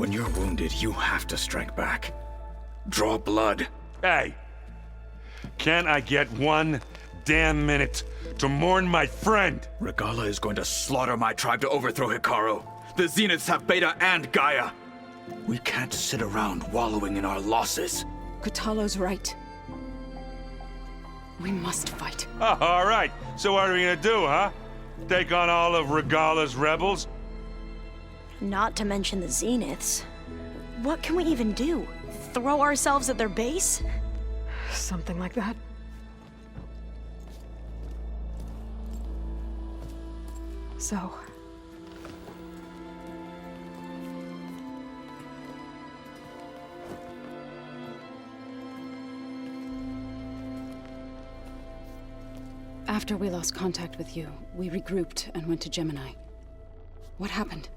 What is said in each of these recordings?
When you're wounded, you have to strike back. Draw blood. Hey! Can't I get one damn minute to mourn my friend? Regala is going to slaughter my tribe to overthrow Hikaru. The Zeniths have Beta and Gaia. We can't sit around wallowing in our losses. Kotallo's right. We must fight. Oh, all right. So what are we gonna do, huh? Take on all of Regala's rebels? Not to mention the Zeniths. What can we even do? Throw ourselves at their base? Something like that. So... After we lost contact with you, we regrouped and went to Gemini. What happened?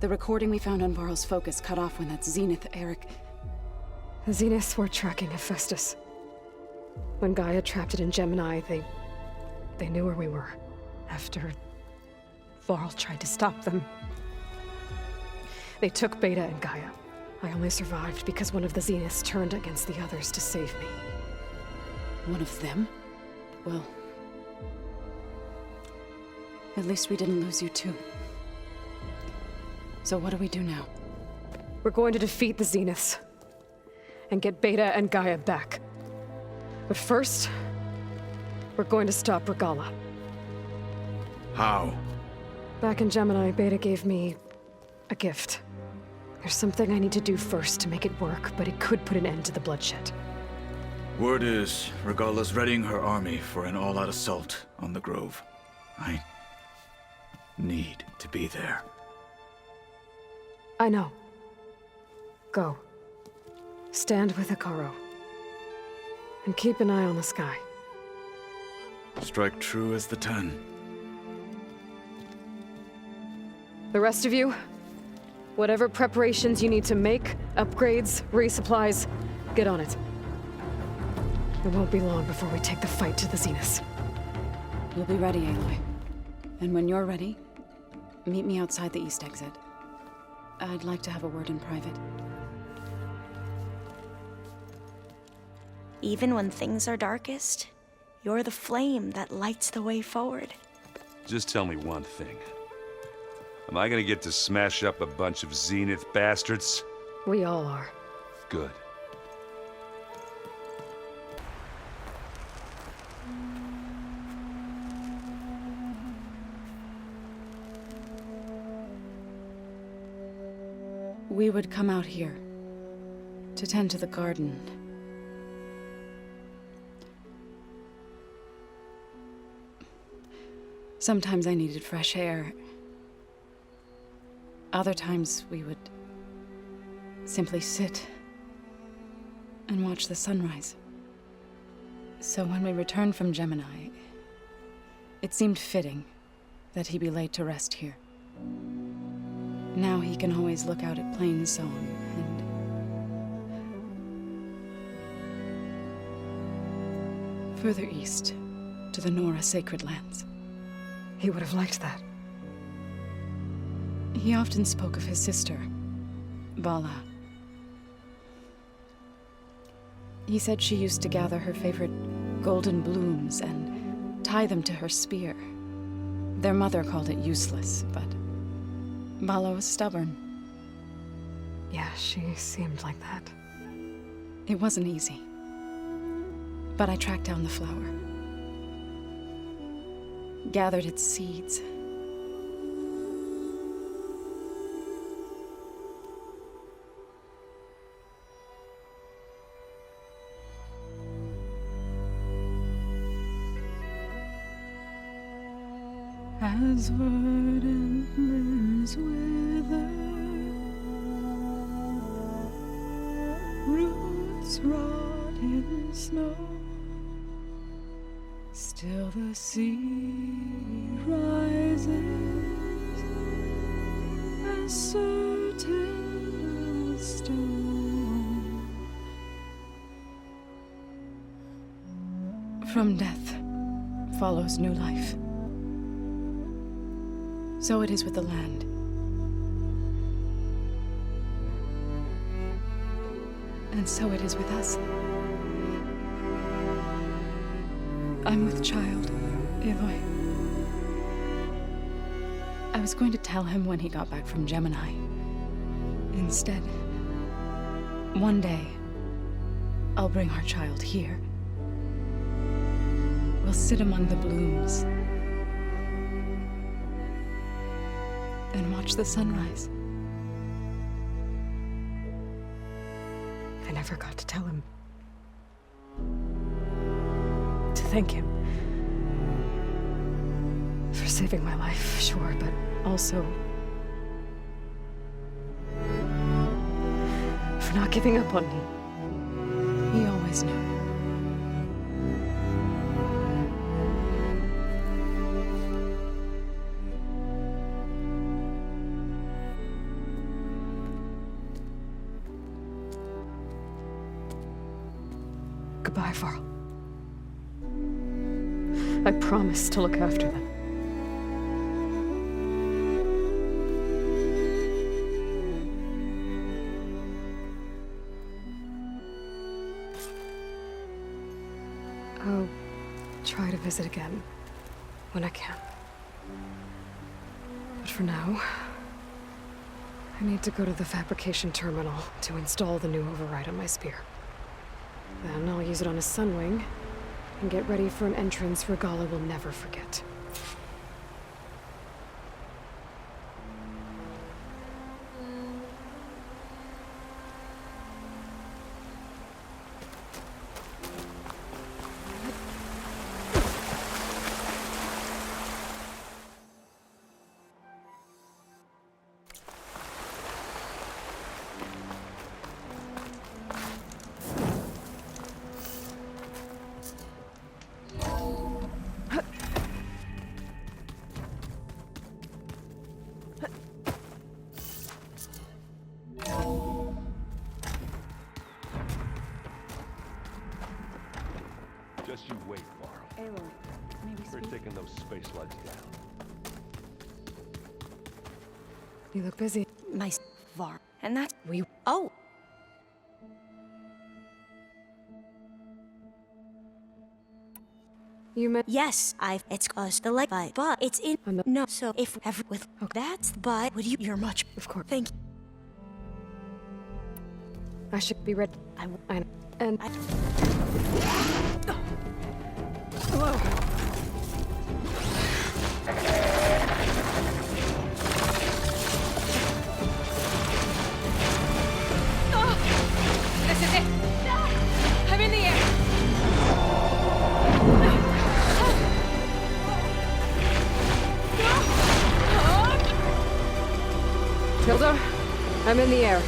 The recording we found on Varl's focus cut off when that Zenith, Eric... The Zeniths were tracking Hephaestus. When Gaia trapped it in Gemini, they knew where we were. After Varl tried to stop them. They took Beta and Gaia. I only survived because one of the Zeniths turned against the others to save me. One of them? Well... at least we didn't lose you too. So what do we do now? We're going to defeat the Zeniths. And get Beta and Gaia back. But first, we're going to stop Regala. How? Back in Gemini, Beta gave me a gift. There's something I need to do first to make it work, but it could put an end to the bloodshed. Word is, Regala's readying her army for an all-out assault on the Grove. I need to be there. I know. Go. Stand with Hikaru. And keep an eye on the sky. Strike true as the 10. The rest of you, whatever preparations you need to make, upgrades, resupplies, get on it. It won't be long before we take the fight to the Zeniths. We'll be ready, Aloy. And when you're ready, meet me outside the east exit. I'd like to have a word in private. Even when things are darkest, you're the flame that lights the way forward. Just tell me one thing. Am I gonna get to smash up a bunch of Zenith bastards? We all are. Good. We would come out here to tend to the garden. Sometimes I needed fresh air. Other times we would simply sit and watch the sunrise. So when we returned from Gemini, it seemed fitting that he be laid to rest here. Now he can always look out at Plain Song and further east to the Nora Sacred Lands. He would have liked that. He often spoke of his sister, Vala. He said she used to gather her favorite golden blooms and tie them to her spear. Their mother called it useless, but Vala was stubborn. Yeah, she seemed like that. It wasn't easy. But I tracked down the flower. Gathered its seeds. As verdant limbs wither, roots rot in snow, still the sea rises as certain as stone. From death follows new life. So it is with the land. And so it is with us. I'm with child, Aloy. I was going to tell him when he got back from Gemini. Instead, one day, I'll bring our child here. We'll sit among the blooms and watch the sunrise. I never got to tell him. To thank him. For saving my life, sure, but also for not giving up on me. He always knew. Goodbye, Varl. I promise to look after them. I'll try to visit again when I can. But for now, I need to go to the fabrication terminal to install the new override on my spear. Then I'll use it on a sunwing and get ready for an entrance Regalla will never forget. Just you wait, Varl. Aloy, maybe We're speak? taking those space slugs down. You look busy. My Var. And that's Oh! You meant Yes, it's caused the leg fight, but it's in I'm not- no. So if ever with that's but would you're much of course. thank you. I should be ready. I And I hello. This is it! I'm in the air! Hilda, I'm in the air.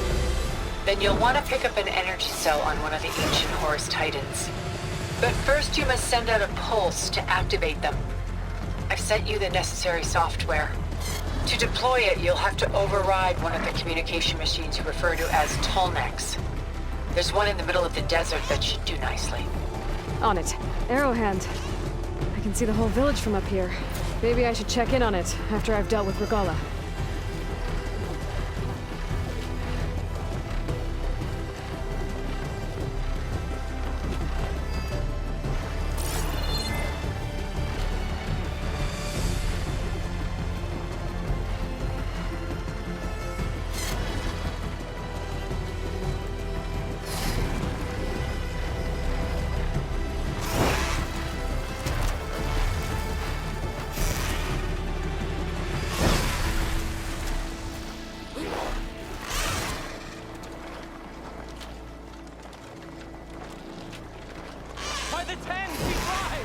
Then you'll want to pick up an energy cell on one of the ancient Horus Titans. But first you must send out a pulse to activate them. I've sent you the necessary software. To deploy it, you'll have to override one of the communication machines you refer to as Tolnecs. There's one in the middle of the desert that should do nicely. On it. Arrowhand. I can see the whole village from up here. Maybe I should check in on it after I've dealt with Regalla. By the tens, we fly!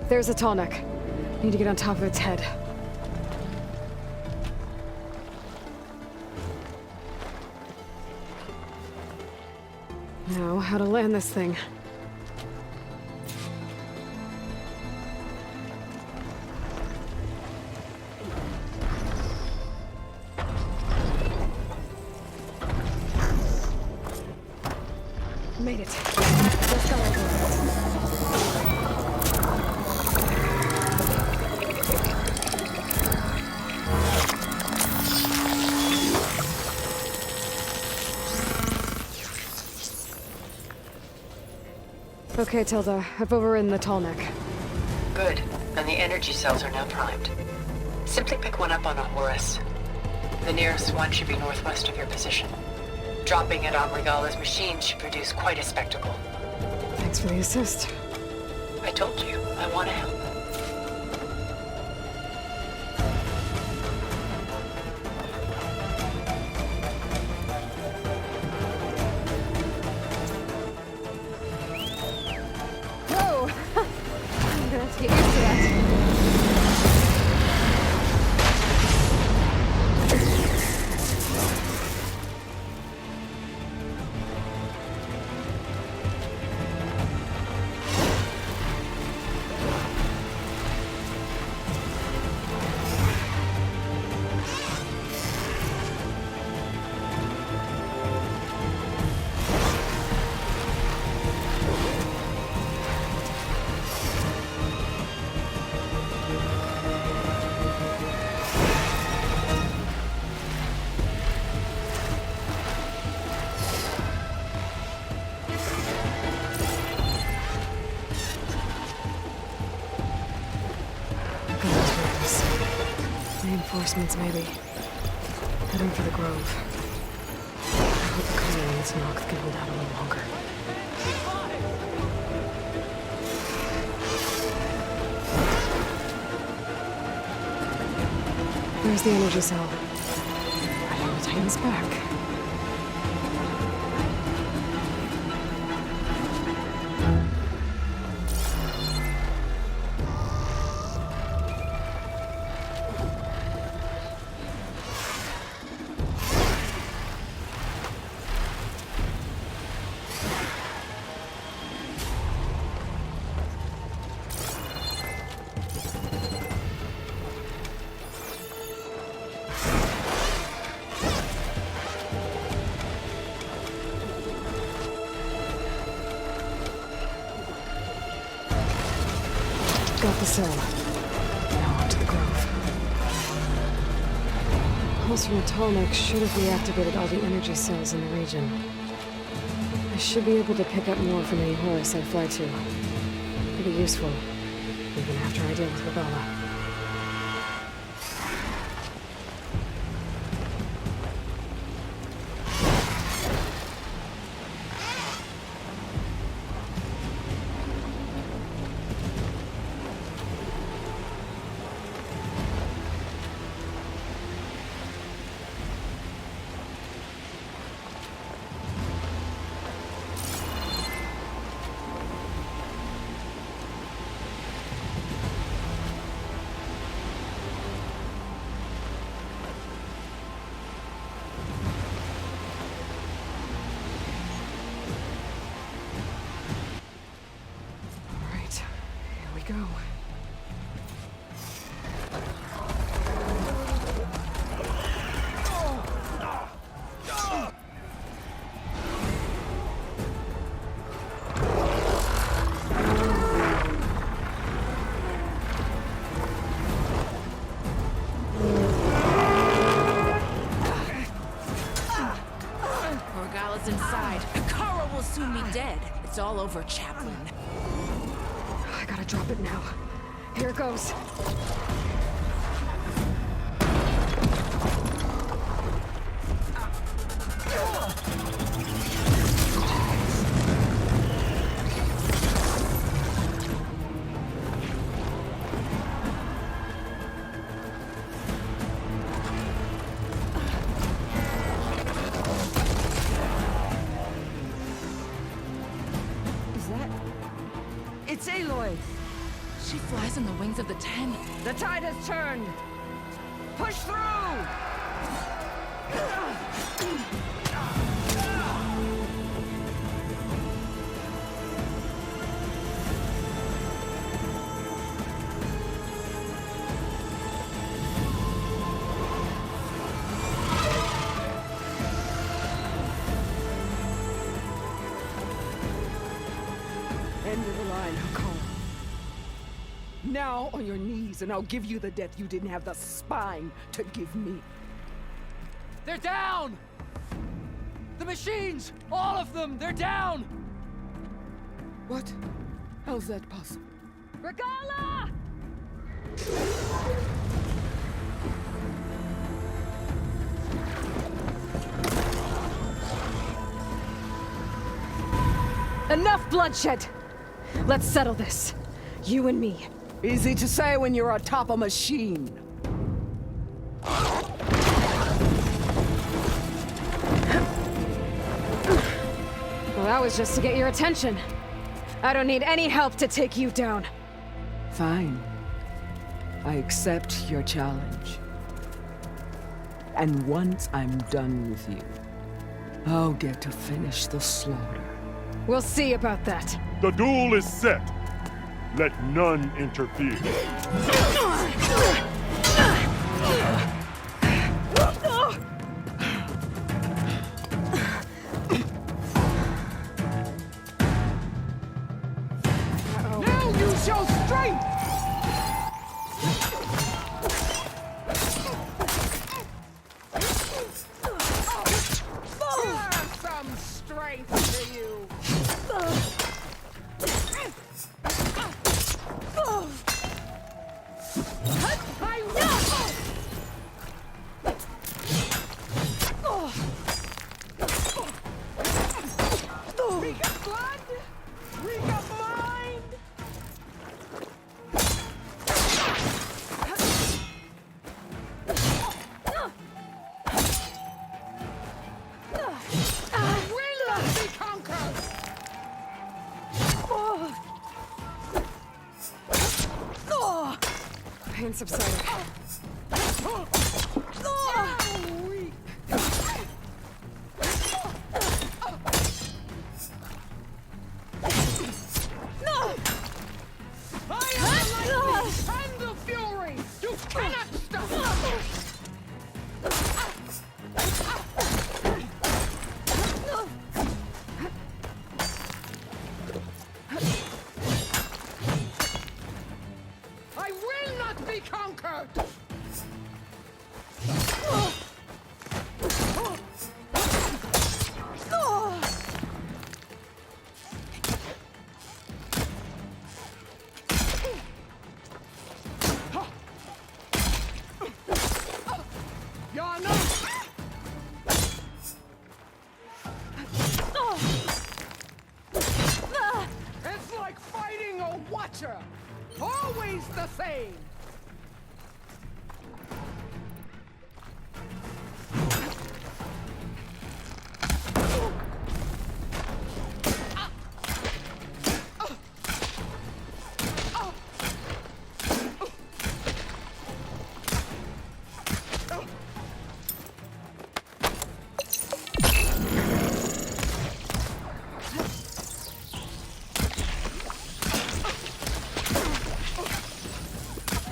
There's a tall neck. Need to get on top of its head. Now, how to land this thing. Made it. Let's go over. Okay, Tilda. I've overridden the tall neck. Good. And the energy cells are now primed. Simply pick one up on a Horus. The nearest one should be northwest of your position. Dropping it on Regala's machine should produce quite a spectacle. Thanks for the assist. I told you, I want to help. Whoa! I'm gonna have to get used to that. Reinforcements, maybe. Heading for the Grove. I hope the colonies Nox can hold out a little longer. There's the energy cell. I know the Titan's back. Got the cell. Now on to the Grove. Pulse from the tall neck should have reactivated all the energy cells in the region. I should be able to pick up more from any Horus I fly to. Pretty useful, even after I deal with Regala. Go. Regala's inside. Kara will soon be dead. It's all over, Chaplain. I gotta drop it now. Here it goes. It's Aloy! She flies on the wings of the 10. The tide has turned! Push through! end of the line, Hakon. Now on your knees, and I'll give you the death you didn't have the spine to give me. They're down! The machines! All of them! They're down! What? How's that possible? Regala! Enough bloodshed! Let's settle this. You and me. Easy to say when you're atop a machine. Well, that was just to get your attention. I don't need any help to take you down. Fine. I accept your challenge. And once I'm done with you, I'll get to finish the slaughter. We'll see about that. The duel is set. Let none interfere. Now use your strength! Some strength to you! We got blood! We got mind! Will not be conquered! Pain subsided. I am the lightning and the fury! You cannot stop me! I will not be conquered! You're not! It's like fighting a watcher! Always the same!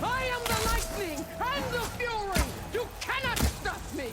I am the lightning and the fury! You cannot stop me!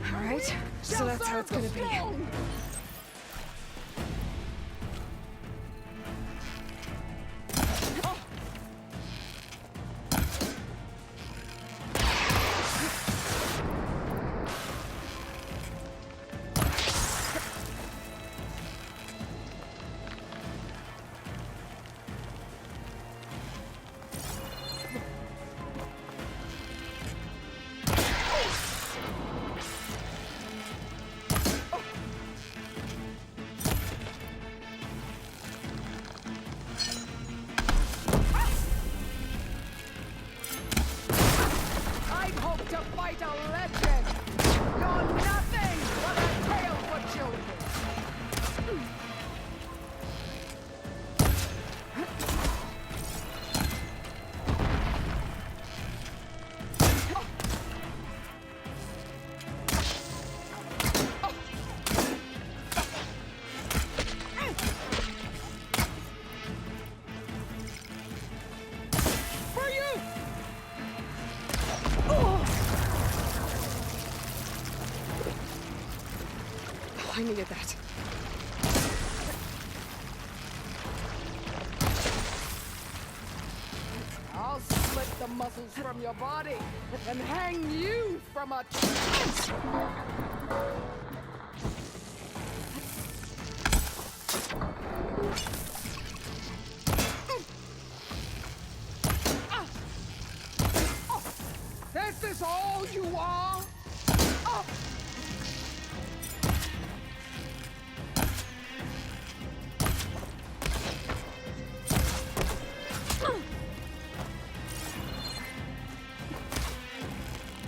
All right, so that's how it's gonna be. needed that. I'll split the muscles from your body and hang you from a tree. This is all you are?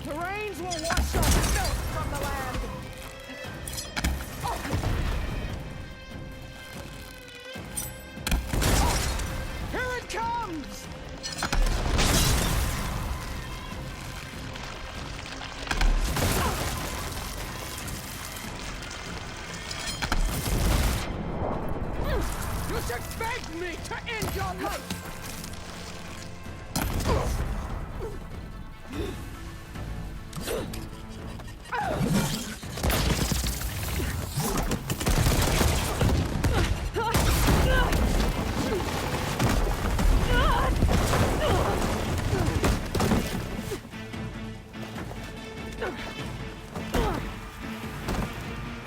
The rains will wash your filth from the land. Here it comes! You should beg me to end your life!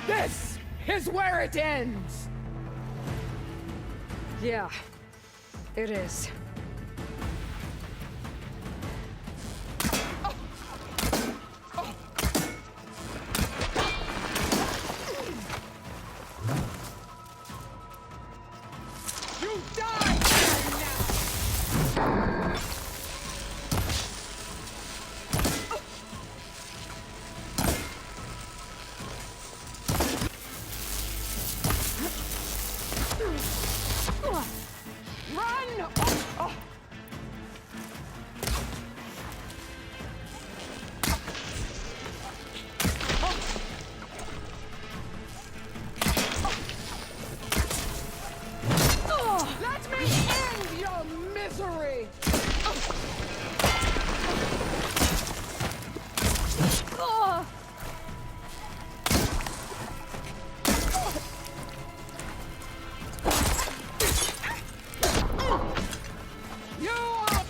This is where it ends! Yeah, it is. You die now! Run! Let me end your misery! You are...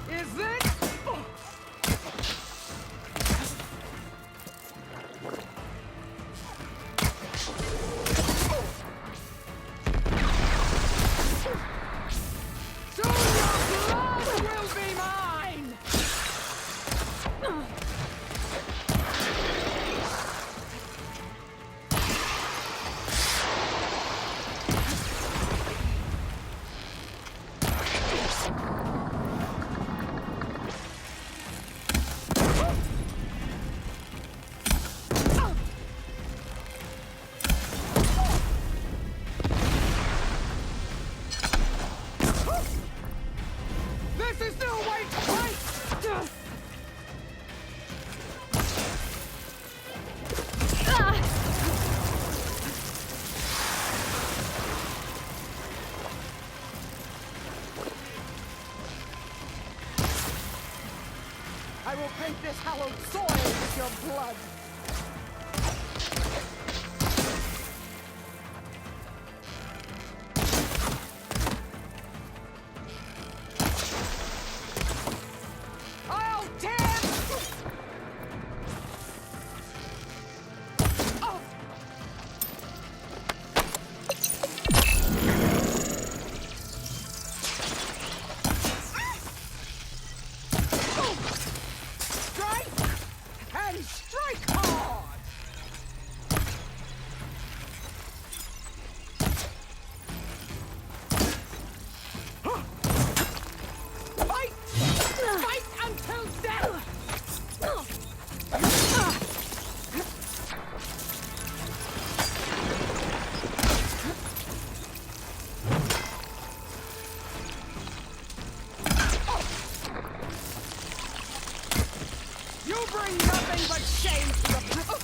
Is it? Soon your blood will be mine! This is no way to fight! I will paint this hallowed soil with your blood! I'll tear... Oh. Strike and strike hard! Fight! Fight until death! You bring nothing but shame to the...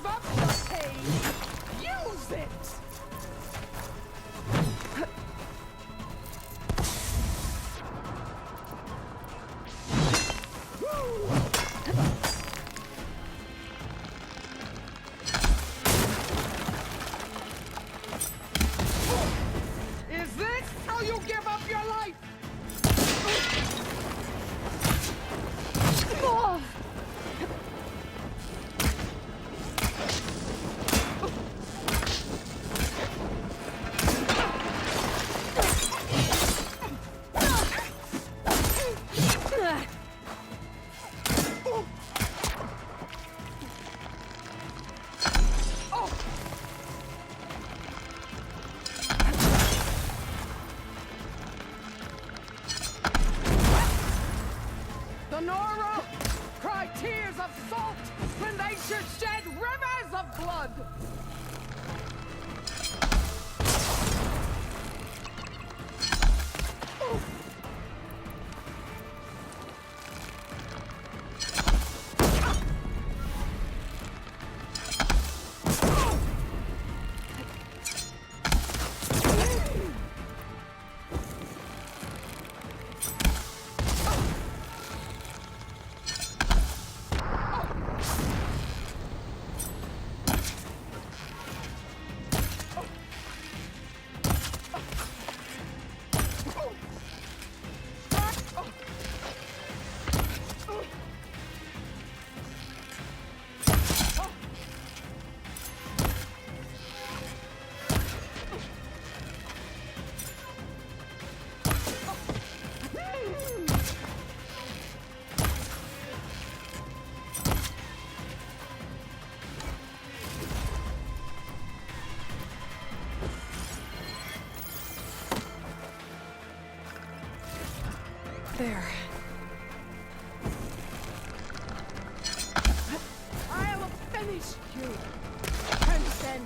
give up your pain. Use it! Is this how you give up your life? The Nora cry tears of salt when they should shed rivers of blood. There. I'll finish you. And then...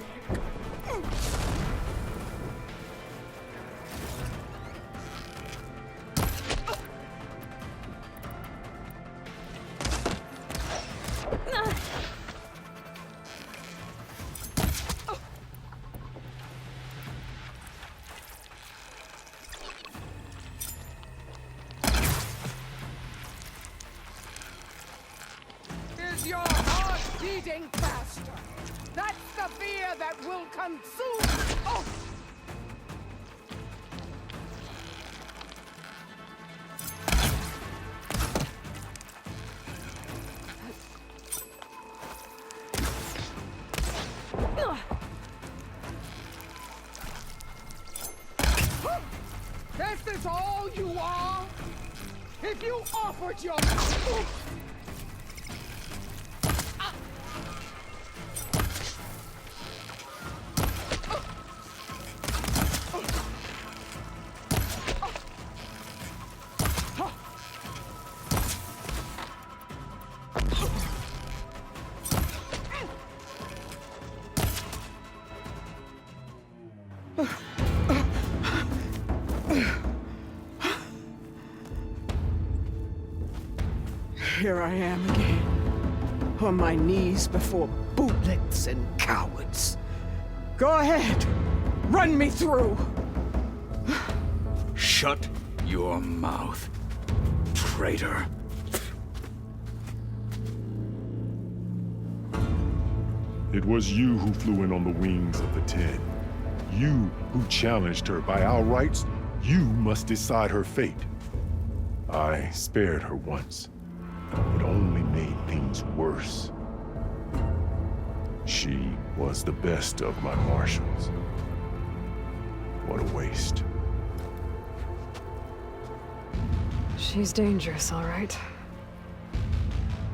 Is your heart beating faster? That's the fear that will consume. Oh! This is all you are? If you offered your... Here I am again, on my knees before bootlets and cowards. Go ahead, run me through. Shut your mouth, traitor. It was you who flew in on the wings of the 10. You who challenged her. By our rights, you must decide her fate. I spared her once. It only made things worse. She was the best of my marshals. What a waste. She's dangerous, all right.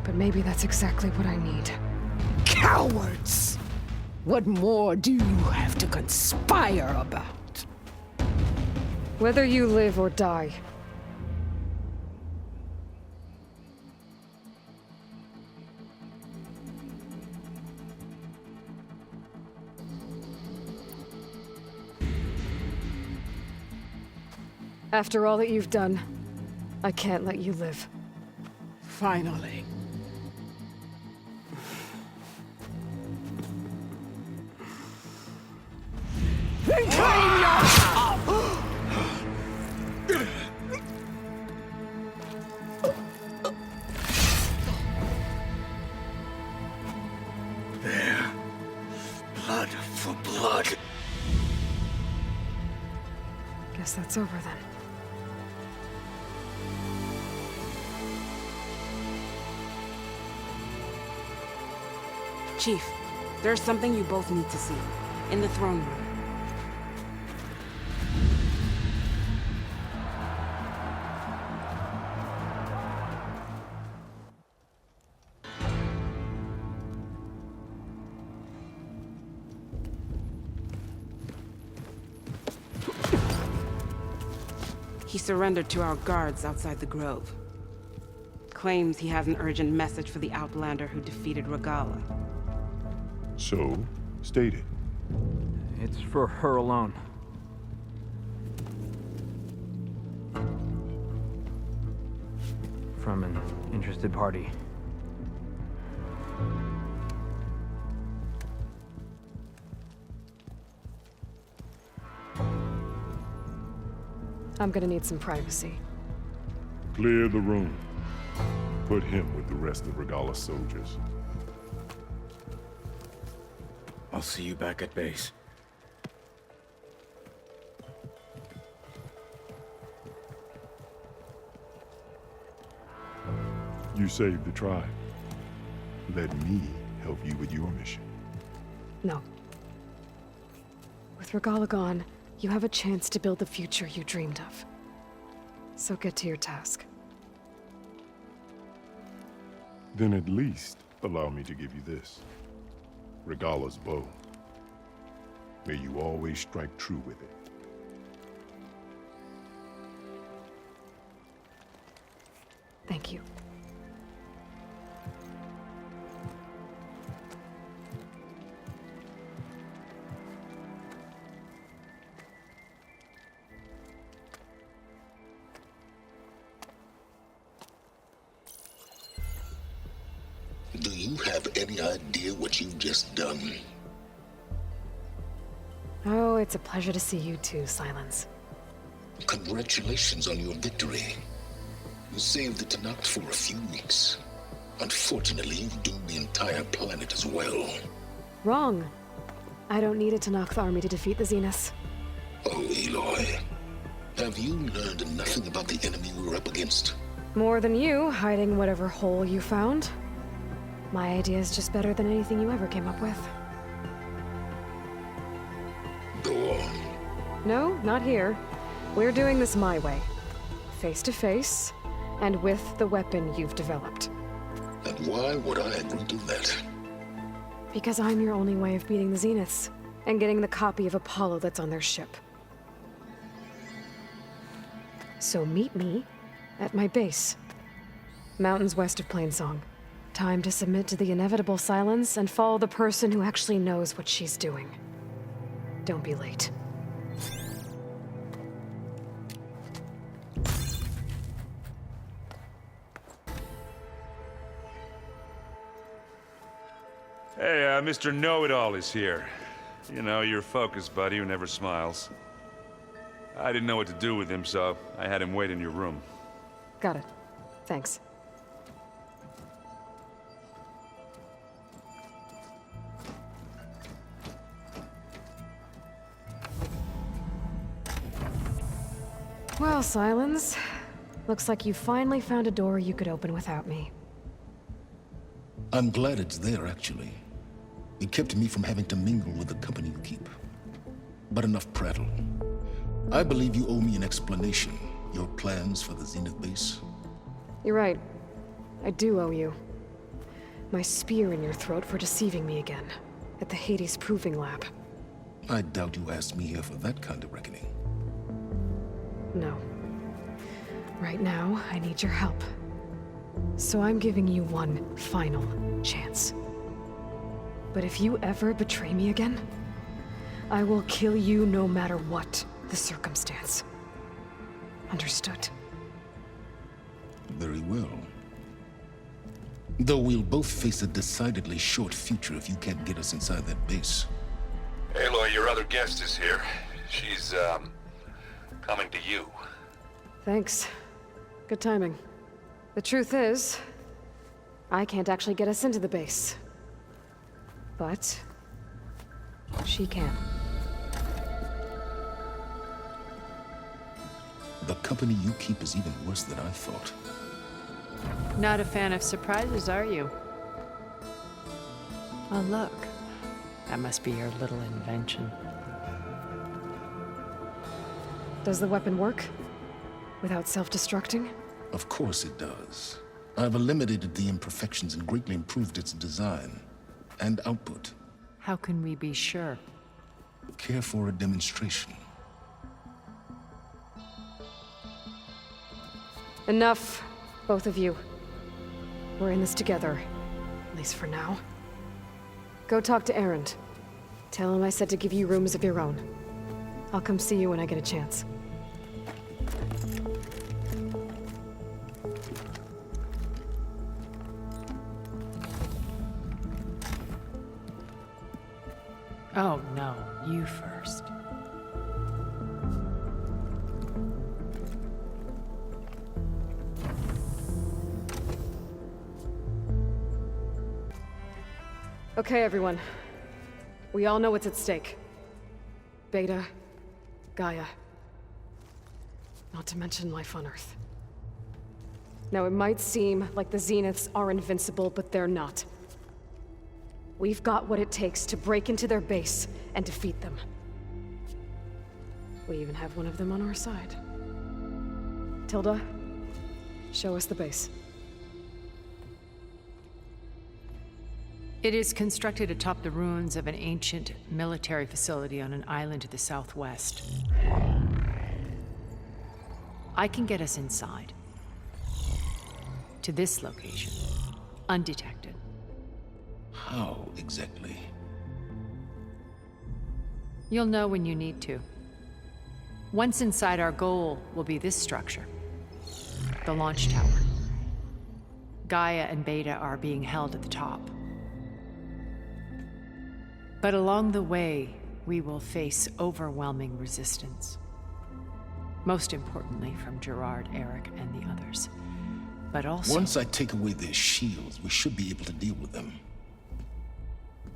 But maybe that's exactly what I need. Cowards! What more do you have to conspire about? Whether you live or die. After all that you've done, I can't let you live. Finally. Then claim your... There. Blood for blood. Guess that's over then. Chief, there's something you both need to see. In the throne room. He surrendered to our guards outside the grove. Claims he has an urgent message for the Outlander who defeated Regala. So, state it. It's for her alone. From an interested party. I'm gonna need some privacy. Clear the room. Put him with the rest of Regala's soldiers. I'll see you back at base. You saved the tribe. Let me help you with your mission. No. With Regala gone, you have a chance to build the future you dreamed of. So get to your task. Then at least allow me to give you this. Regala's bow. May you always strike true with it. Thank you. Do you have any idea what you've just done? Oh, it's a pleasure to see you too, Silence. Congratulations on your victory. You saved the Tanakh for a few weeks. Unfortunately, you've doomed the entire planet as well. Wrong. I don't need a Tanakh army to defeat the Zeniths. Oh, Eloy. Have you learned nothing about the enemy we're up against? More than you, hiding whatever hole you found. My idea is just better than anything you ever came up with. Go on. No, not here. We're doing this my way. Face to face, and with the weapon you've developed. And why would I agree to that? Because I'm your only way of beating the Zeniths, and getting the copy of Apollo that's on their ship. So meet me at my base. Mountains west of Plainsong. Time to submit to the inevitable silence and follow the person who actually knows what she's doing. Don't be late. Hey, Mr. Know-It-All is here. You know, your focus buddy who never smiles. I didn't know what to do with him, so I had him wait in your room. Got it. Thanks. Well, Silence. Looks like you finally found a door you could open without me. I'm glad it's there, actually. It kept me from having to mingle with the company you keep. But enough prattle. I believe you owe me an explanation. Your plans for the Zenith base? You're right. I do owe you. My spear in your throat for deceiving me again. At the Hades Proving Lab. I doubt you asked me here for that kind of reckoning. No. Right now, I need your help. So I'm giving you one final chance. But if you ever betray me again, I will kill you no matter what the circumstance. Understood? Very well. Though we'll both face a decidedly short future if you can't get us inside that base. Aloy, your other guest is here. She's, coming to you. Thanks. Good timing. The truth is, I can't actually get us into the base. But she can. The company you keep is even worse than I thought. Not a fan of surprises, are you? Oh, look. That must be your little invention. Does the weapon work? Without self-destructing? Of course it does. I've eliminated the imperfections and greatly improved its design and output. How can we be sure? Care for a demonstration? Enough, both of you. We're in this together, at least for now. Go talk to Erend. Tell him I said to give you rooms of your own. I'll come see you when I get a chance. Oh, no. You first. Okay, everyone. We all know what's at stake. Beta, Gaia. Not to mention life on Earth. Now, it might seem like the Zeniths are invincible, but they're not. We've got what it takes to break into their base and defeat them. We even have one of them on our side. Tilda, show us the base. It is constructed atop the ruins of an ancient military facility on an island to the southwest. I can get us inside. To this location. Undetected. How exactly? You'll know when you need to. Once inside, our goal will be this structure. The launch tower. Gaia and Beta are being held at the top. But along the way, we will face overwhelming resistance. Most importantly, from Gerard, Eric, and the others. But also... Once I take away their shields, we should be able to deal with them.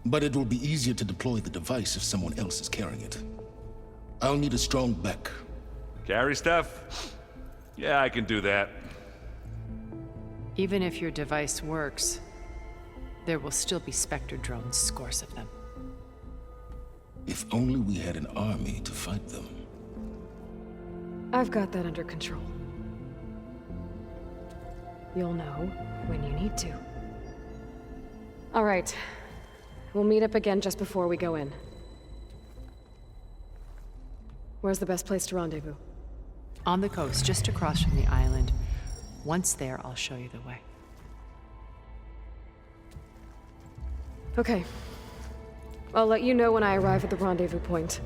But it will be easier to deploy the device if someone else is carrying it. I'll need a strong back. Carry stuff? Yeah, I can do that. Even if your device works, there will still be Spectre drones, scores of them. If only we had an army to fight them. I've got that under control. You'll know when you need to. All right. We'll meet up again just before we go in. Where's the best place to rendezvous? On the coast, just across from the island. Once there, I'll show you the way. Okay. I'll let you know when I arrive at the rendezvous point.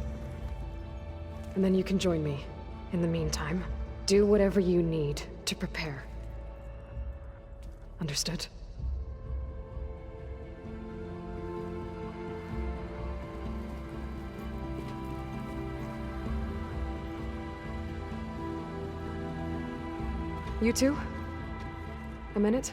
And then you can join me. In the meantime, do whatever you need to prepare. Understood? You two? A minute?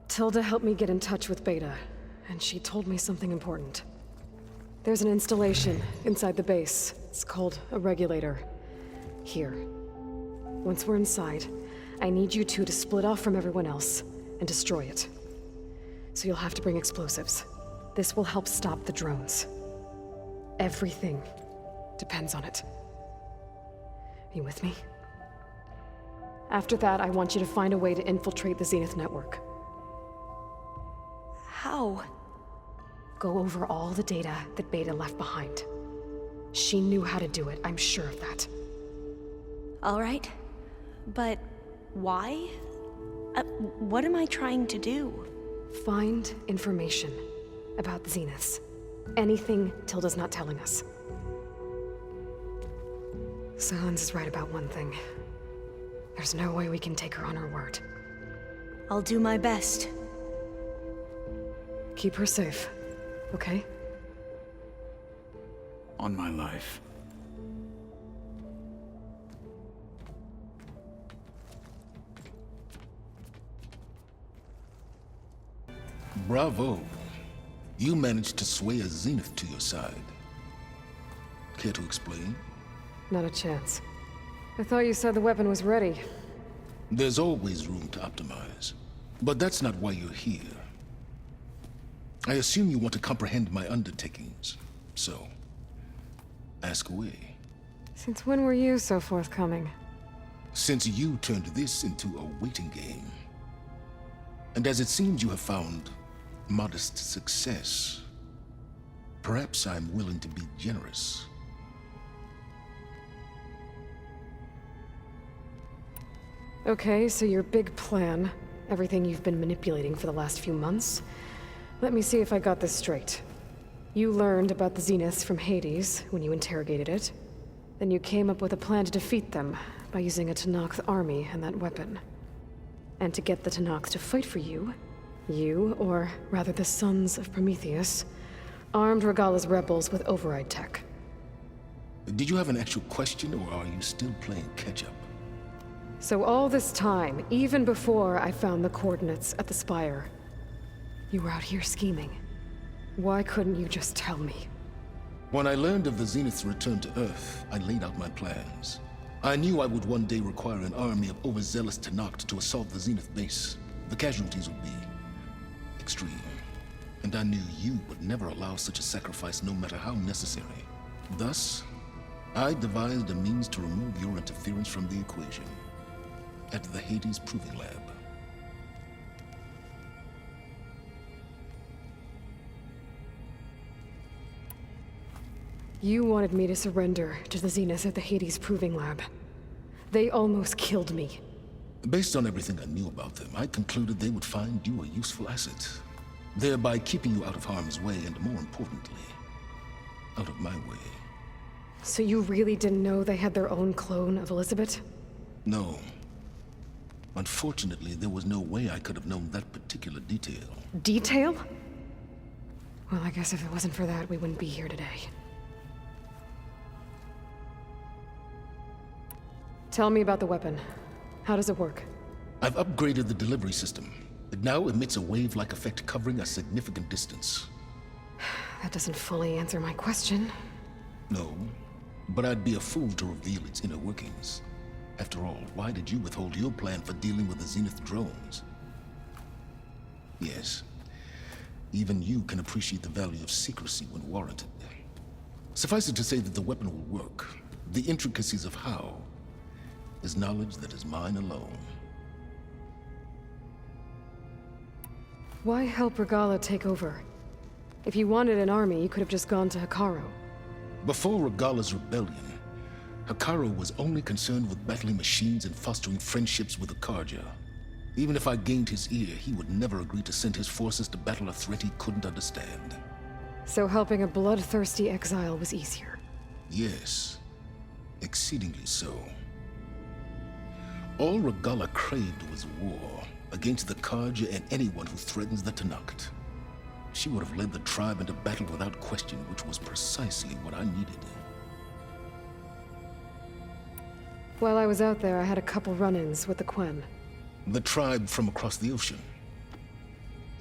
Tilda helped me get in touch with Beta, and she told me something important. There's an installation inside the base. It's called a regulator. Here. Once we're inside, I need you two to split off from everyone else and destroy it. So you'll have to bring explosives. This will help stop the drones. Everything depends on it. Are you with me? After that, I want you to find a way to infiltrate the Zenith network. How? Go over all the data that Beta left behind. She knew how to do it, I'm sure of that. All right. But why? What am I trying to do? Find information about the Zeniths. Anything Tilda's not telling us. Silence is right about one thing. There's no way we can take her on her word. I'll do my best. Keep her safe, okay? On my life. Bravo. You managed to sway a Zenith to your side. Care to explain? Not a chance. I thought you said the weapon was ready. There's always room to optimize. But that's not why you're here. I assume you want to comprehend my undertakings. So, ask away. Since when were you so forthcoming? Since you turned this into a waiting game. And as it seems you have found modest success, perhaps I'm willing to be generous. Okay, so your big plan, everything you've been manipulating for the last few months. Let me see if I got this straight. You learned about the Zeniths from Hades when you interrogated it. Then you came up with a plan to defeat them by using a Tenakth army and that weapon. And to get the Tenakth to fight for you, or rather the Sons of Prometheus, armed Regalla's rebels with override tech. Did you have an actual question, or are you still playing catch-up? So all this time, even before I found the coordinates at the Spire, you were out here scheming. Why couldn't you just tell me? When I learned of the Zenith's return to Earth, I laid out my plans. I knew I would one day require an army of overzealous Tenakth to assault the Zenith base. The casualties would be extreme. And I knew you would never allow such a sacrifice, no matter how necessary. Thus, I devised a means to remove your interference from the equation. At the Hades Proving Lab. You wanted me to surrender to the Zeniths at the Hades Proving Lab. They almost killed me. Based on everything I knew about them, I concluded they would find you a useful asset, thereby keeping you out of harm's way and, more importantly, out of my way. So you really didn't know they had their own clone of Elizabeth? No. Unfortunately, there was no way I could have known that particular detail. Detail? Well, I guess if it wasn't for that, we wouldn't be here today. Tell me about the weapon. How does it work? I've upgraded the delivery system. It now emits a wave-like effect covering a significant distance. That doesn't fully answer my question. No, but I'd be a fool to reveal its inner workings. After all, why did you withhold your plan for dealing with the Zenith drones? Yes, even you can appreciate the value of secrecy when warranted. Suffice it to say that the weapon will work. The intricacies of how is knowledge that is mine alone. Why help Regalla take over? If you wanted an army, you could have just gone to Hekarro. Before Regalla's rebellion, Hekarro was only concerned with battling machines and fostering friendships with the Karja. Even if I gained his ear, he would never agree to send his forces to battle a threat he couldn't understand. So helping a bloodthirsty exile was easier? Yes, exceedingly so. All Regalla craved was war against the Karja and anyone who threatens the Tenakth. She would have led the tribe into battle without question, which was precisely what I needed. While I was out there, I had a couple run-ins with the Quen. The tribe from across the ocean.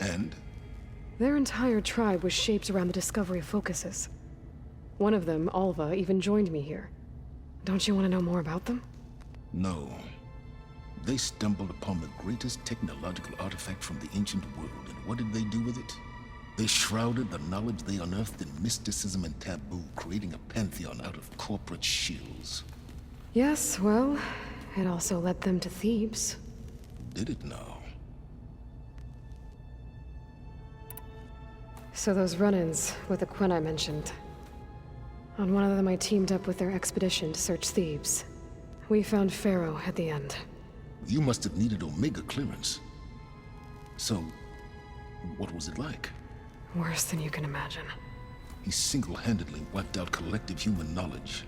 And? Their entire tribe was shaped around the discovery of focuses. One of them, Alva, even joined me here. Don't you want to know more about them? No. They stumbled upon the greatest technological artifact from the ancient world, and what did they do with it? They shrouded the knowledge they unearthed in mysticism and taboo, creating a pantheon out of corporate shills. Yes, well, it also led them to Thebes. Did it now? So those run-ins with the Quen I mentioned. On one of them I teamed up with their expedition to search Thebes. We found Pharaoh at the end. You must have needed Omega clearance. So, what was it like? Worse than you can imagine. He single-handedly wiped out collective human knowledge.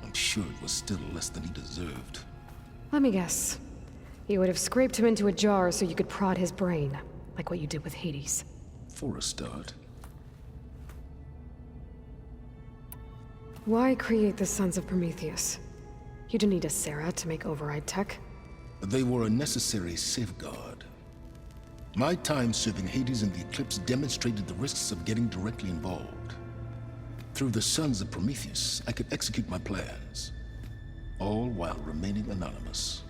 I'm sure it was still less than he deserved. Let me guess. You would have scraped him into a jar so you could prod his brain, like what you did with Hades. For a start. Why create the Sons of Prometheus? You didn't need a Sarah to make override tech. They were a necessary safeguard. My time serving Hades in the Eclipse demonstrated the risks of getting directly involved. Through the Sons of Prometheus, I could execute my plans, all while remaining anonymous.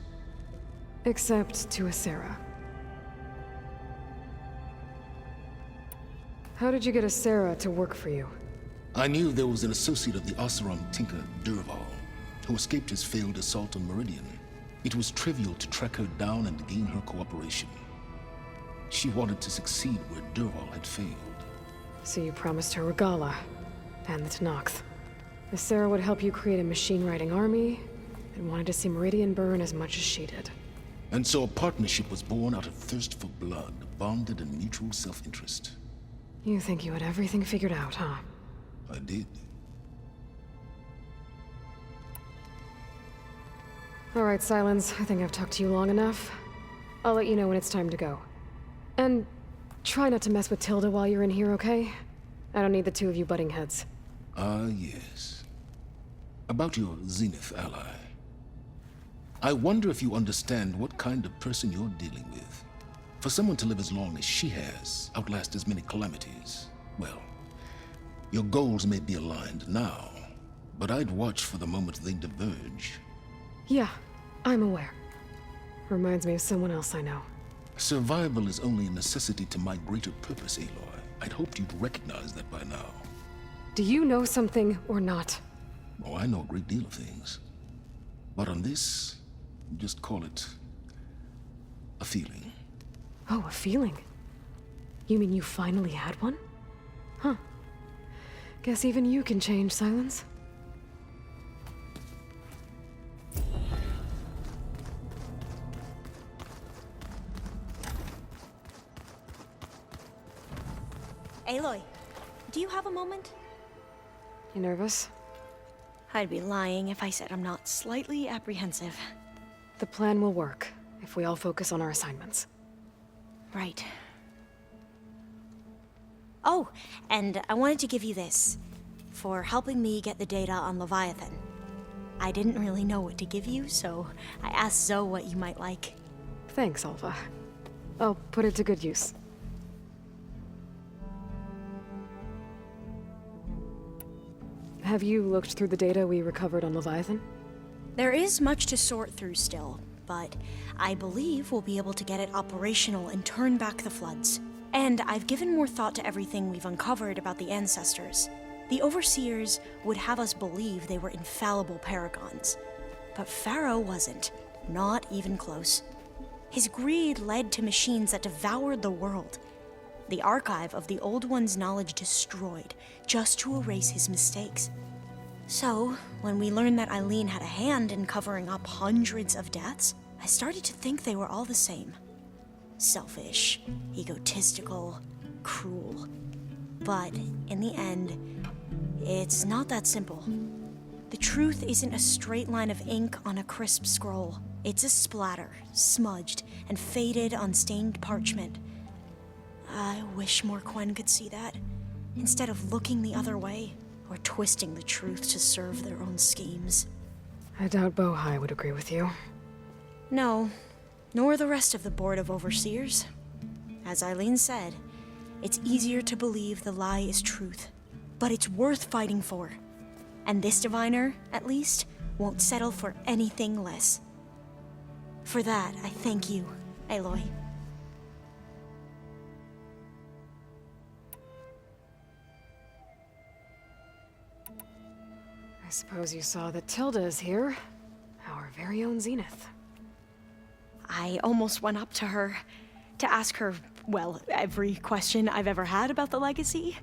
Except to a Sarah. How did you get a Sarah to work for you? I knew there was an associate of the Oseram tinker, Durval, who escaped his failed assault on Meridian. It was trivial to track her down and gain her cooperation. She wanted to succeed where Durval had failed. So you promised her Regala, and the Tenakth. The Sarah would help you create a machine-riding army, and wanted to see Meridian burn as much as she did. And so a partnership was born out of thirst for blood, bonded in mutual self-interest. You think you had everything figured out, huh? I did. All right, Silence. I think I've talked to you long enough. I'll let you know when it's time to go. And try not to mess with Tilda while you're in here, okay? I don't need the two of you butting heads. Ah, yes. About your Zenith ally. I wonder if you understand what kind of person you're dealing with. For someone to live as long as she has, outlast as many calamities, well, your goals may be aligned now, but I'd watch for the moment they diverge. Yeah, I'm aware. Reminds me of someone else I know. Survival is only a necessity to my greater purpose, Aloy. I'd hoped you'd recognize that by now. Do you know something or not? Oh, I know a great deal of things. But on this, just call it a feeling. Oh, a feeling? You mean you finally had one? Huh. Guess even you can change, Silence. Aloy, do you have a moment? You nervous? I'd be lying if I said I'm not slightly apprehensive. The plan will work if we all focus on our assignments. Right. Oh, and I wanted to give you this, for helping me get the data on Leviathan. I didn't really know what to give you, so I asked Zoe what you might like. Thanks, Alpha. I'll put it to good use. Have you looked through the data we recovered on Leviathan? There is much to sort through still, but I believe we'll be able to get it operational and turn back the floods. And I've given more thought to everything we've uncovered about the ancestors. The Overseers would have us believe they were infallible paragons. But Pharaoh wasn't, not even close. His greed led to machines that devoured the world. The archive of the Old One's knowledge destroyed, just to erase his mistakes. So, when we learned that Eileen had a hand in covering up hundreds of deaths, I started to think they were all the same. Selfish, egotistical, cruel. But, in the end, it's not that simple. The truth isn't a straight line of ink on a crisp scroll. It's a splatter, smudged, and faded on stained parchment. I wish more Quen could see that, instead of looking the other way, or twisting the truth to serve their own schemes. I doubt Bohai would agree with you. No, nor the rest of the Board of Overseers. As Eileen said, it's easier to believe the lie is truth, but it's worth fighting for. And this diviner, at least, won't settle for anything less. For that, I thank you, Aloy. I suppose you saw that Tilda is here. Our very own Zenith. I almost went up to her to ask her, well, every question I've ever had about the legacy.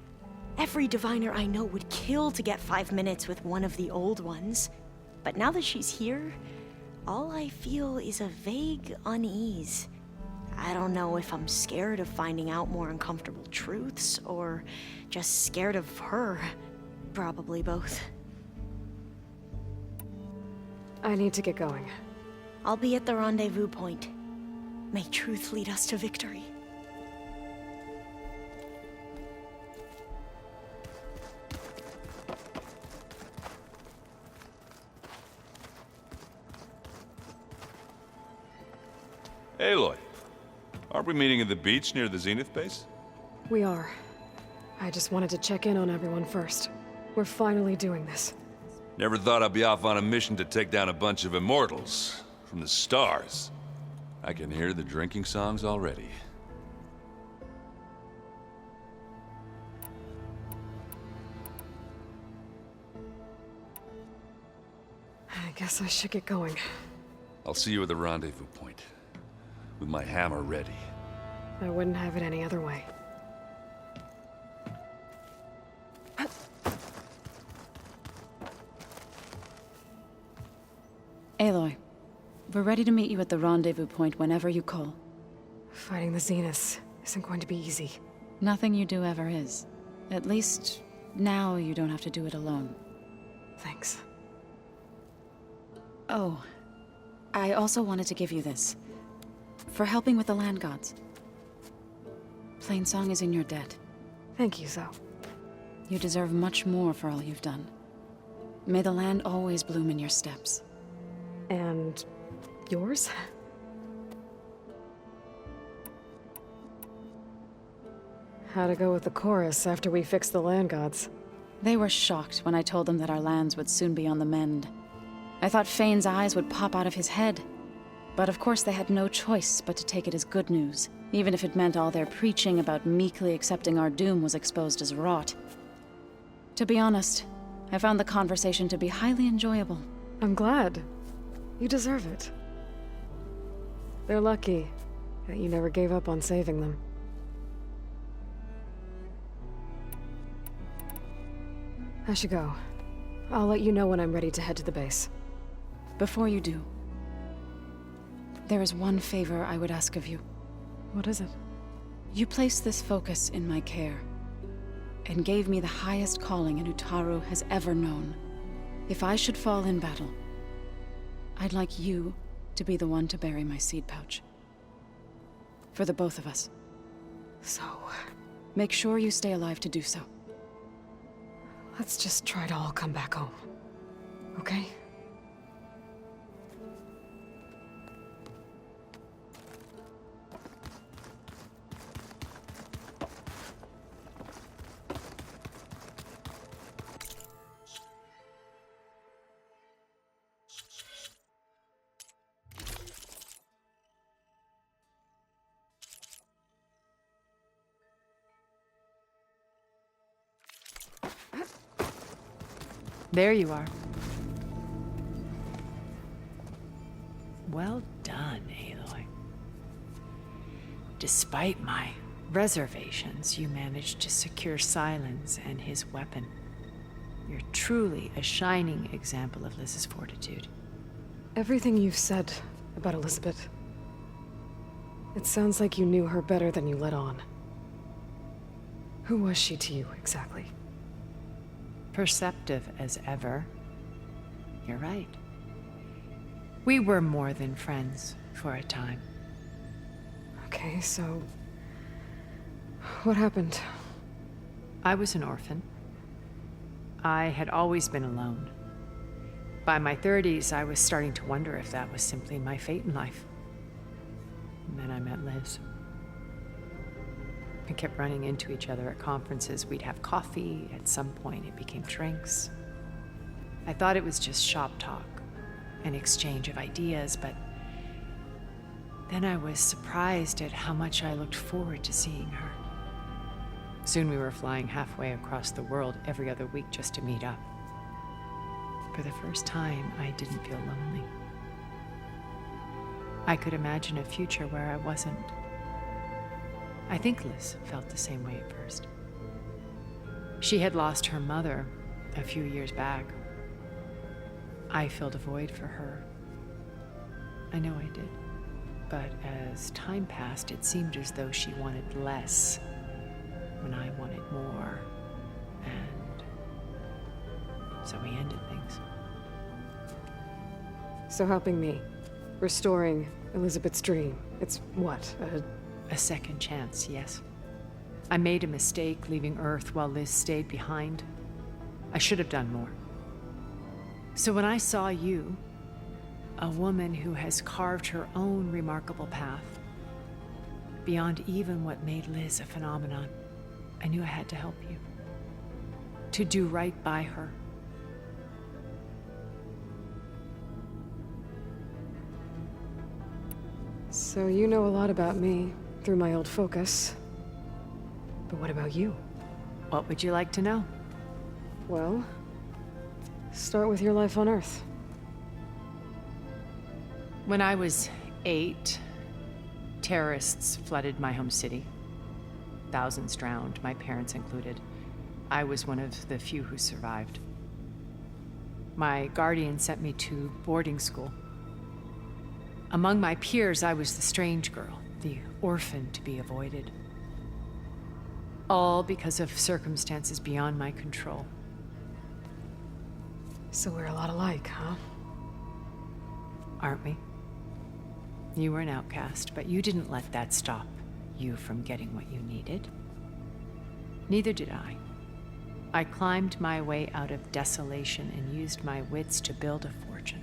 Every diviner I know would kill to get 5 minutes with one of the old ones. But now that she's here, all I feel is a vague unease. I don't know if I'm scared of finding out more uncomfortable truths, or just scared of her. Probably both. I need to get going. I'll be at the rendezvous point. May truth lead us to victory. Aloy, aren't we meeting at the beach near the Zenith base? We are. I just wanted to check in on everyone first. We're finally doing this. Never thought I'd be off on a mission to take down a bunch of immortals from the stars. I can hear the drinking songs already. I guess I should get going. I'll see you at the rendezvous point, with my hammer ready. I wouldn't have it any other way. Aloy, we're ready to meet you at the rendezvous point whenever you call. Fighting the Zeniths isn't going to be easy. Nothing you do ever is. At least, now you don't have to do it alone. Thanks. Oh, I also wanted to give you this. For helping with the land gods. Plainsong is in your debt. Thank you, Zoe. You deserve much more for all you've done. May the land always bloom in your steps. And yours? How'd it go with the chorus after we fixed the land gods? They were shocked when I told them that our lands would soon be on the mend. I thought Fane's eyes would pop out of his head. But of course they had no choice but to take it as good news, even if it meant all their preaching about meekly accepting our doom was exposed as rot. To be honest, I found the conversation to be highly enjoyable. I'm glad. You deserve it. They're lucky that you never gave up on saving them. I should go. I'll let you know when I'm ready to head to the base. Before you do, there is one favor I would ask of you. What is it? You placed this focus in my care, and gave me the highest calling an Utaru has ever known. If I should fall in battle, I'd like you to be the one to bury my seed pouch. For the both of us. So, make sure you stay alive to do so. let's just try to all come back home. Okay? There you are. Well done, Aloy. Despite my reservations, you managed to secure Silence and his weapon. You're truly a shining example of Liz's fortitude. Everything you've said about Elizabeth, it sounds like you knew her better than you let on. Who was she to you, exactly? Perceptive as ever. You're right. We were more than friends for a time. Okay, so what happened? I was an orphan. I had always been alone. By my 30s, I was starting to wonder if that was simply my fate in life. And then I met Liz. We kept running into each other at conferences. We'd have coffee. At some point, it became drinks. I thought it was just shop talk, an exchange of ideas, but then I was surprised at how much I looked forward to seeing her. Soon we were flying halfway across the world every other week just to meet up. For the first time, I didn't feel lonely. I could imagine a future where I wasn't. I think Liz felt the same way at first. She had lost her mother a few years back. I filled a void for her. I know I did. But as time passed, it seemed as though she wanted less when I wanted more. And so we ended things. So helping me, restoring Elizabeth's dream, it's what, A second chance, yes. I made a mistake leaving Earth while Liz stayed behind. I should have done more. So when I saw you, a woman who has carved her own remarkable path, beyond even what made Liz a phenomenon, I knew I had to help you. To do right by her. So you know a lot about me through my old focus. But what about you? What would you like to know? Well, start with your life on Earth. When I was 8, terrorists flooded my home city. Thousands drowned, my parents included. I was one of the few who survived. My guardian sent me to boarding school. Among my peers, I was the strange girl, the orphan to be avoided. All because of circumstances beyond my control. So we're a lot alike, huh? Aren't we? You were an outcast, but you didn't let that stop you from getting what you needed. Neither did I. I climbed my way out of desolation and used my wits to build a fortune.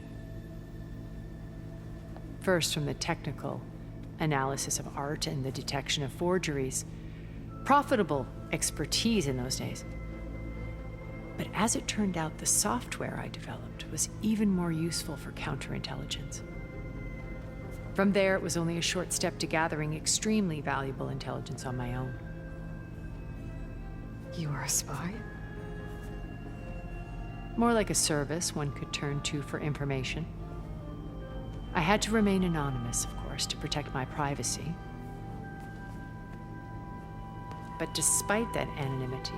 First, from the technical analysis of art and the detection of forgeries. Profitable expertise in those days. But as it turned out, the software I developed was even more useful for counterintelligence. From there, it was only a short step to gathering extremely valuable intelligence on my own. You were a spy? More like a service one could turn to for information. I had to remain anonymous, of course, to protect my privacy. But despite that anonymity,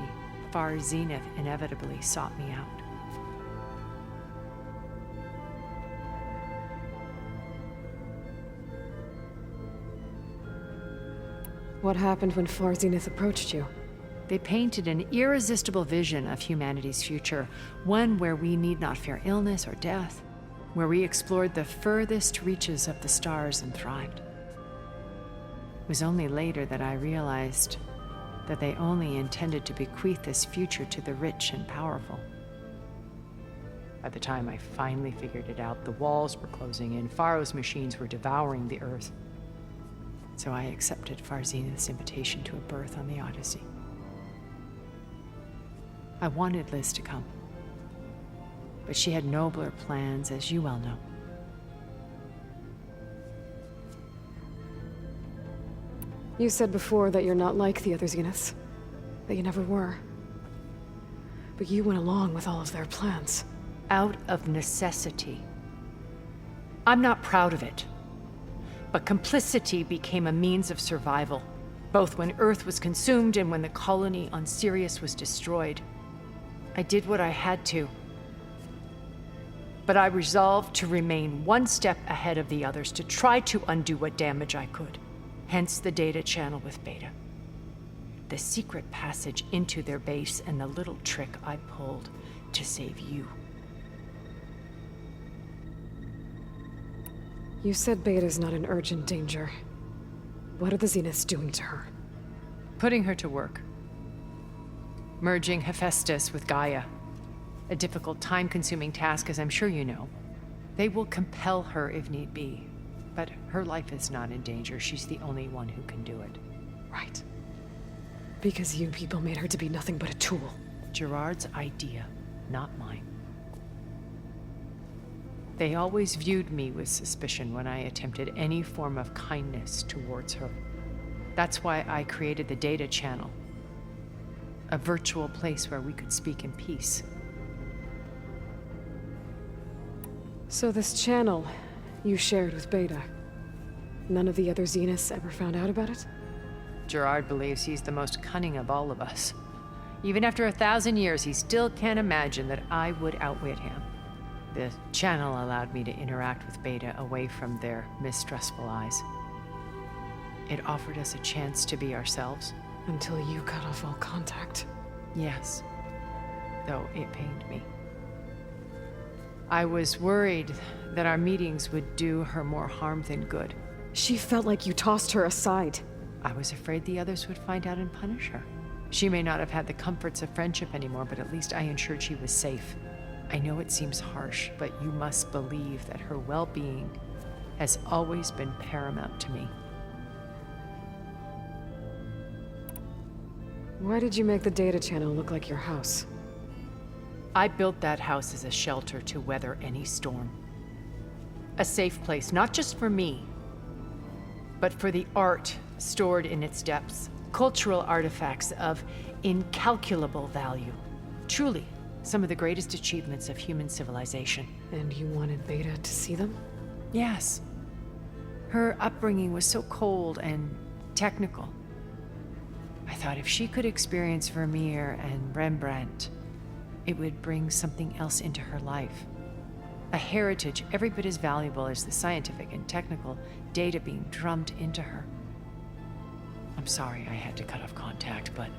Far Zenith inevitably sought me out. What happened when Far Zenith approached you? They painted an irresistible vision of humanity's future, one where we need not fear illness or death, where we explored the furthest reaches of the stars and thrived. It was only later that I realized that they only intended to bequeath this future to the rich and powerful. By the time I finally figured it out, the walls were closing in, Pharaoh's machines were devouring the Earth. So I accepted Far Zenith's invitation to a berth on the Odyssey. I wanted Liz to come, but she had nobler plans, as you well know. You said before that you're not like the other Zeniths, that you never were. But you went along with all of their plans. Out of necessity. I'm not proud of it, but complicity became a means of survival, both when Earth was consumed and when the colony on Sirius was destroyed. I did what I had to. But I resolved to remain one step ahead of the others, to try to undo what damage I could. Hence the data channel with Beta. The secret passage into their base and the little trick I pulled to save you. You said Beta's not in urgent danger. What are the Zeniths doing to her? Putting her to work. Merging Hephaestus with Gaia. A difficult, time-consuming task, as I'm sure you know. They will compel her if need be. But her life is not in danger. She's the only one who can do it. Right. Because you people made her to be nothing but a tool. Gerard's idea, not mine. They always viewed me with suspicion when I attempted any form of kindness towards her. That's why I created the data channel. A virtual place where we could speak in peace. So this channel you shared with Beta, none of the other Zeniths ever found out about it? Gerard believes he's the most cunning of all of us. Even after 1,000 years, he still can't imagine that I would outwit him. The channel allowed me to interact with Beta away from their mistrustful eyes. It offered us a chance to be ourselves. Until you cut off all contact. Yes. Though it pained me. I was worried that our meetings would do her more harm than good. She felt like you tossed her aside. I was afraid the others would find out and punish her. She may not have had the comforts of friendship anymore, but at least I ensured she was safe. I know it seems harsh, but you must believe that her well-being has always been paramount to me. Why did you make the data channel look like your house? I built that house as a shelter to weather any storm. A safe place, not just for me, but for the art stored in its depths. Cultural artifacts of incalculable value. Truly, some of the greatest achievements of human civilization. And you wanted Beta to see them? Yes. Her upbringing was so cold and technical. I thought if she could experience Vermeer and Rembrandt, it would bring something else into her life. A heritage every bit as valuable as the scientific and technical data being drummed into her. I'm sorry I had to cut off contact, but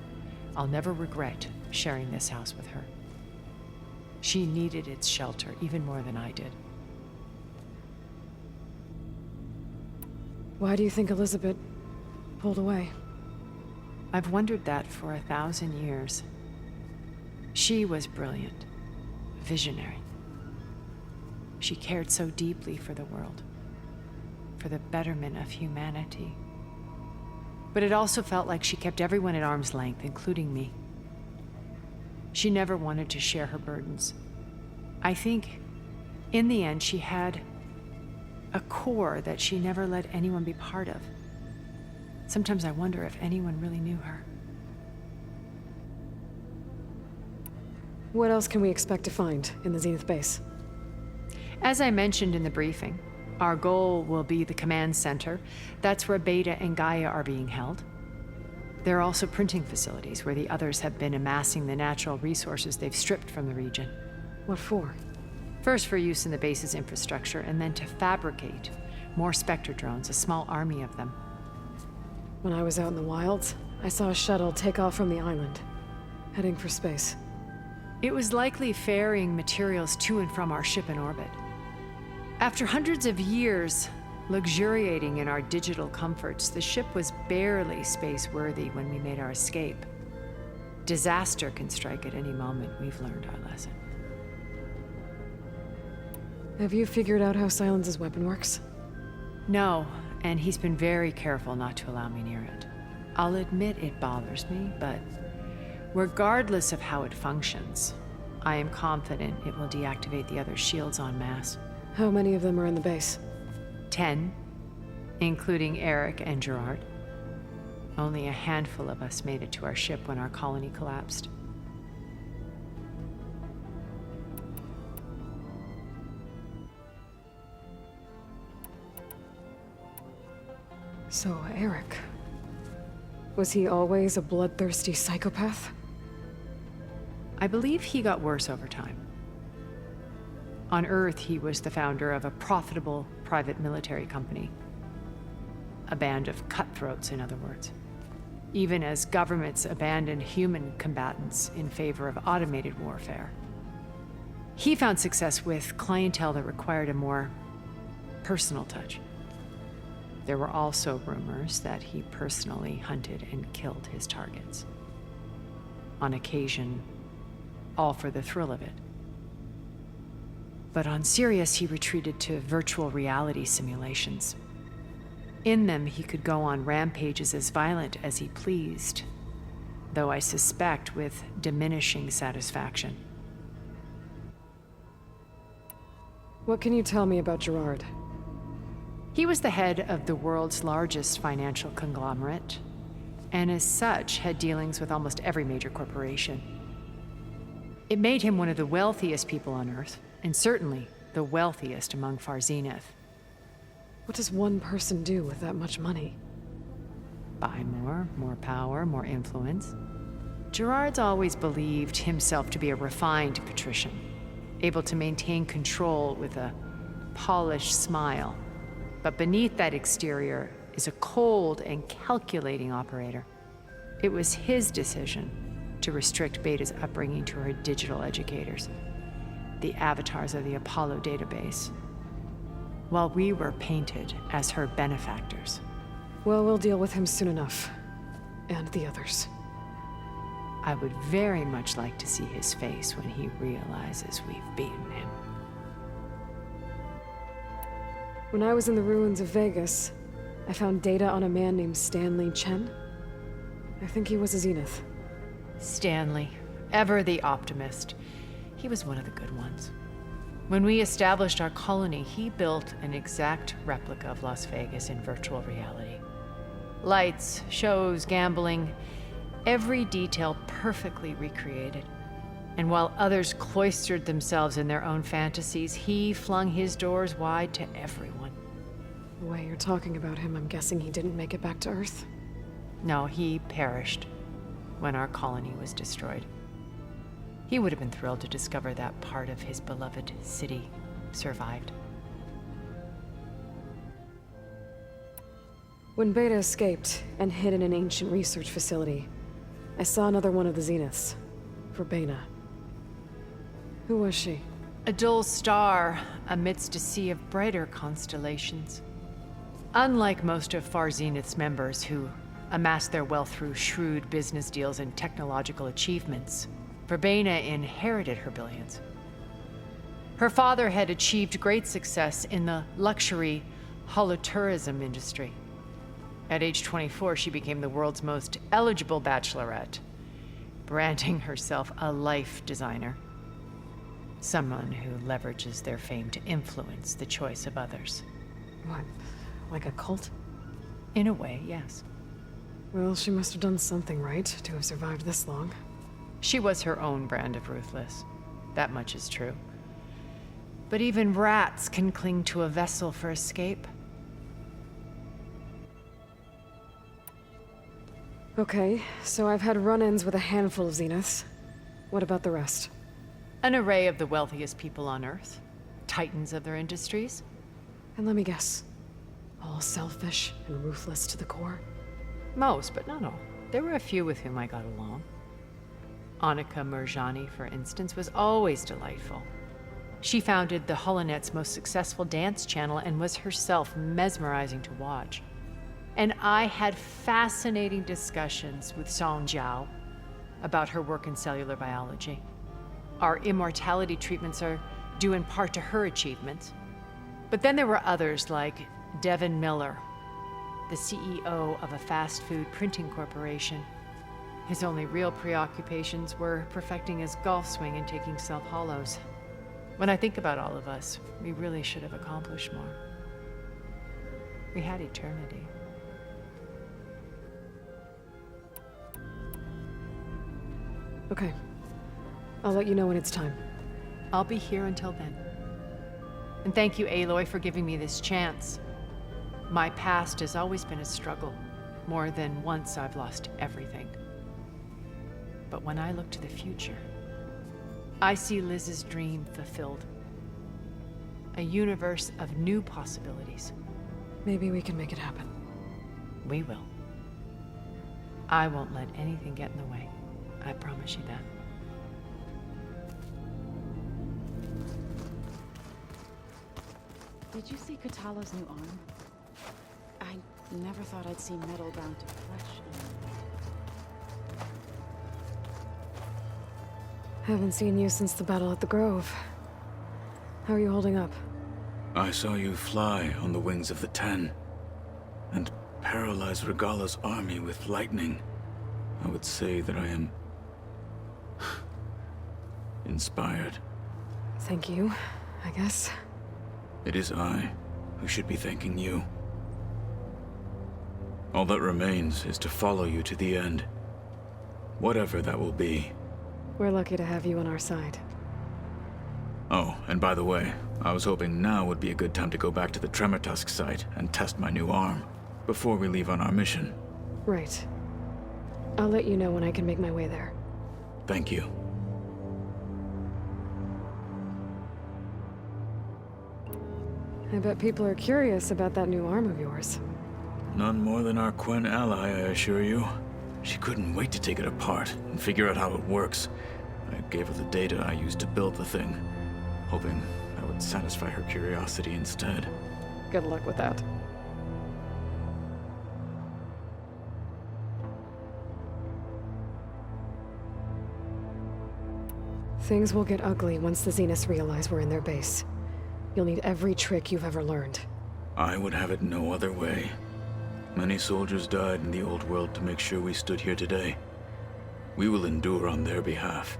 I'll never regret sharing this house with her. She needed its shelter even more than I did. Why do you think Elizabeth pulled away? I've wondered that for 1,000 years. She was brilliant, visionary. She cared so deeply for the world, for the betterment of humanity. But it also felt like she kept everyone at arm's length, including me. She never wanted to share her burdens. I think, in the end, she had a core that she never let anyone be part of. Sometimes I wonder if anyone really knew her. What else can we expect to find in the Zenith base? As I mentioned in the briefing, our goal will be the command center. That's where Beta and Gaia are being held. There are also printing facilities where the others have been amassing the natural resources they've stripped from the region. What for? First for use in the base's infrastructure, and then to fabricate more Spectre drones, a small army of them. When I was out in the wilds, I saw a shuttle take off from the island, heading for space. It was likely ferrying materials to and from our ship in orbit. After hundreds of years luxuriating in our digital comforts, the ship was barely space-worthy when we made our escape. Disaster can strike at any moment. We've learned our lesson. Have you figured out how Silenz's weapon works? No, and he's been very careful not to allow me near it. I'll admit it bothers me, but regardless of how it functions, I am confident it will deactivate the other shields en masse. How many of them are in the base? 10, including Eric and Gerard. Only a handful of us made it to our ship when our colony collapsed. So, Eric. Was he always a bloodthirsty psychopath? I believe he got worse over time. On Earth, he was the founder of a profitable private military company. A band of cutthroats, in other words. Even as governments abandoned human combatants in favor of automated warfare. He found success with clientele that required a more personal touch. There were also rumors that he personally hunted and killed his targets. On occasion, all for the thrill of it. But on Sirius, he retreated to virtual reality simulations. In them, he could go on rampages as violent as he pleased, though I suspect with diminishing satisfaction. What can you tell me about Gerard? He was the head of the world's largest financial conglomerate, and as such, had dealings with almost every major corporation. It made him one of the wealthiest people on Earth, and certainly the wealthiest among Far Zenith. What does one person do with that much money? Buy more power, more influence. Gerard's always believed himself to be a refined patrician, able to maintain control with a polished smile. But beneath that exterior is a cold and calculating operator. It was his decision to restrict Beta's upbringing to her digital educators. The the avatars of the Apollo database, while we were painted as her benefactors. Well, we'll deal with him soon enough. And the others. I would very much like to see his face when he realizes we've beaten him. When I was in the ruins of Vegas, I found data on a man named Stanley Chen. I think he was a Zenith. Stanley, ever the optimist. He was one of the good ones. When we established our colony, he built an exact replica of Las Vegas in virtual reality. Lights, shows, gambling, every detail perfectly recreated. And while others cloistered themselves in their own fantasies, he flung his doors wide to everyone. The way you're talking about him, I'm guessing he didn't make it back to Earth? No, he perished when our colony was destroyed. He would have been thrilled to discover that part of his beloved city survived. When Beta escaped and hid in an ancient research facility, I saw another one of the Zeniths, Verbena. Who was she? A dull star amidst a sea of brighter constellations. Unlike most of Far Zenith's members who amassed their wealth through shrewd business deals and technological achievements, Verbena inherited her billions. Her father had achieved great success in the luxury holotourism industry. At age 24, she became the world's most eligible bachelorette, branding herself a life designer. Someone who leverages their fame to influence the choice of others. What, like a cult? In a way, yes. Well, she must have done something right to have survived this long. She was her own brand of ruthless. That much is true. But even rats can cling to a vessel for escape. Okay, so I've had run-ins with a handful of Zeniths. What about the rest? An array of the wealthiest people on Earth. Titans of their industries. And let me guess. All selfish and ruthless to the core? Most, but not all. There were a few with whom I got along. Annika Murjani, for instance, was always delightful. She founded the HoloNet's most successful dance channel and was herself mesmerizing to watch. And I had fascinating discussions with Song Jiao about her work in cellular biology. Our immortality treatments are due in part to her achievements. But then there were others like Devin Miller, the CEO of a fast food printing corporation. His only real preoccupations were perfecting his golf swing and taking self-hollows. When I think about all of us, we really should have accomplished more. We had eternity. Okay. I'll let you know when it's time. I'll be here until then. And thank you, Aloy, for giving me this chance. My past has always been a struggle. More than once I've lost everything. But when I look to the future, I see Liz's dream fulfilled. A universe of new possibilities. Maybe we can make it happen. We will. I won't let anything get in the way. I promise you that. Did you see Katala's new arm? I never thought I'd see metal bound to flesh. Haven't seen you since the battle at the Grove. How are you holding up? I saw you fly on the wings of the Ten, and paralyze Regala's army with lightning. I would say that I am inspired. Thank you, I guess. It is I who should be thanking you. All that remains is to follow you to the end. Whatever that will be. We're lucky to have you on our side. Oh, and by the way, I was hoping now would be a good time to go back to the Tremortusk site and test my new arm, before we leave on our mission. Right. I'll let you know when I can make my way there. Thank you. I bet people are curious about that new arm of yours. None more than our Quen ally, I assure you. She couldn't wait to take it apart and figure out how it works. I gave her the data I used to build the thing. hoping that would satisfy her curiosity instead. Good luck with that. Things will get ugly once the Zeniths realize we're in their base. You'll need every trick you've ever learned. I would have it no other way. Many soldiers died in the old world to make sure we stood here today. We will endure on their behalf.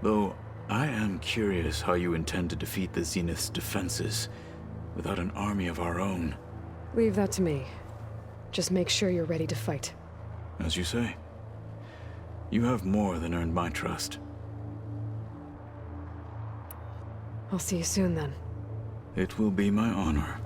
Though, I am curious how you intend to defeat the Zenith's defenses without an army of our own. Leave that to me. Just make sure you're ready to fight. As you say. You have more than earned my trust. I'll see you soon then. It will be my honor.